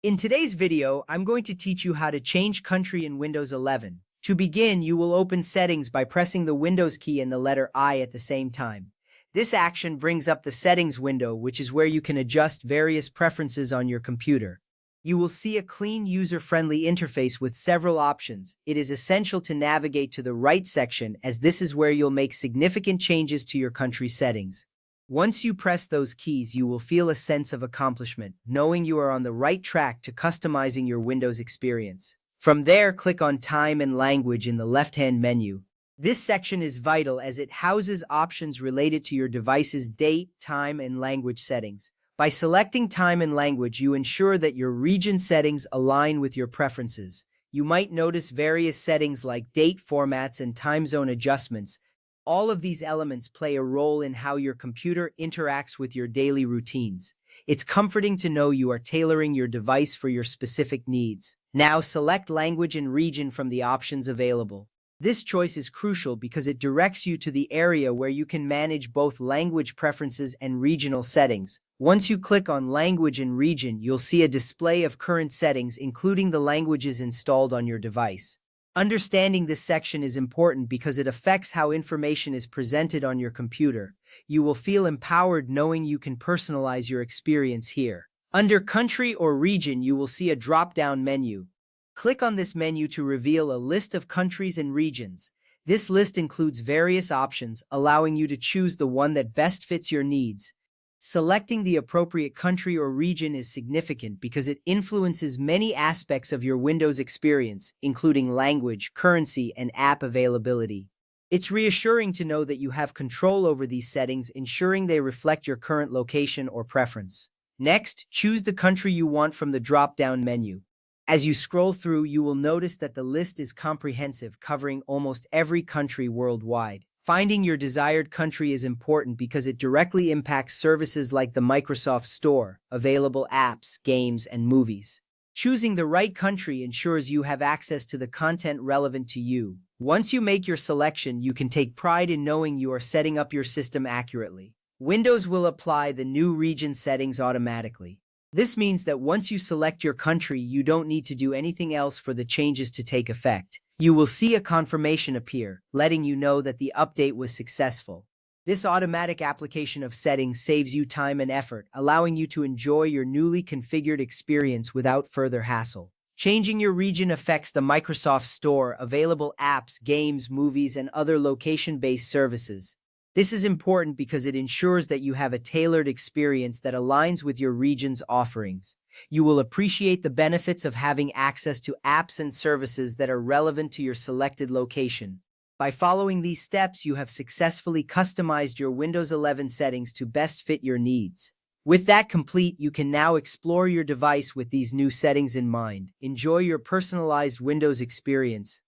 In today's video, I'm going to teach you how to change country in Windows 11. To begin, you will open Settings by pressing the Windows key and the letter I at the same time. This action brings up the Settings window, which is where you can adjust various preferences on your computer. You will see a clean, user-friendly interface with several options. It is essential to navigate to the right section, as this is where you'll make significant changes to your country settings. Once you press those keys, you will feel a sense of accomplishment, knowing you are on the right track to customizing your Windows experience. From there, click on Time and Language in the left-hand menu. This section is vital as it houses options related to your device's date, time, and language settings. By selecting time and language, you ensure that your region settings align with your preferences. You might notice various settings like date formats and time zone adjustments. All of these elements play a role in how your computer interacts with your daily routines. It's comforting to know you are tailoring your device for your specific needs. Now select language and region from the options available. This choice is crucial because it directs you to the area where you can manage both language preferences and regional settings. Once you click on Language and Region, you'll see a display of current settings, including the languages installed on your device. Understanding this section is important because it affects how information is presented on your computer. You will feel empowered knowing you can personalize your experience here. Under Country or Region, you will see a drop-down menu. Click on this menu to reveal a list of countries and regions. This list includes various options, allowing you to choose the one that best fits your needs. Selecting the appropriate country or region is significant because it influences many aspects of your Windows experience, including language, currency, and app availability. It's reassuring to know that you have control over these settings, ensuring they reflect your current location or preference. Next, choose the country you want from the drop-down menu. As you scroll through, you will notice that the list is comprehensive, covering almost every country worldwide. Finding your desired country is important because it directly impacts services like the Microsoft Store, available apps, games, and movies. Choosing the right country ensures you have access to the content relevant to you. Once you make your selection, you can take pride in knowing you are setting up your system accurately. Windows will apply the new region settings automatically. This means that once you select your country, you don't need to do anything else for the changes to take effect. You will see a confirmation appear, letting you know that the update was successful. This automatic application of settings saves you time and effort, allowing you to enjoy your newly configured experience without further hassle. Changing your region affects the Microsoft Store, available apps, games, movies, and other location-based services. This is important because it ensures that you have a tailored experience that aligns with your region's offerings. You will appreciate the benefits of having access to apps and services that are relevant to your selected location. By following these steps, you have successfully customized your Windows 11 settings to best fit your needs. With that complete, you can now explore your device with these new settings in mind. Enjoy your personalized Windows experience.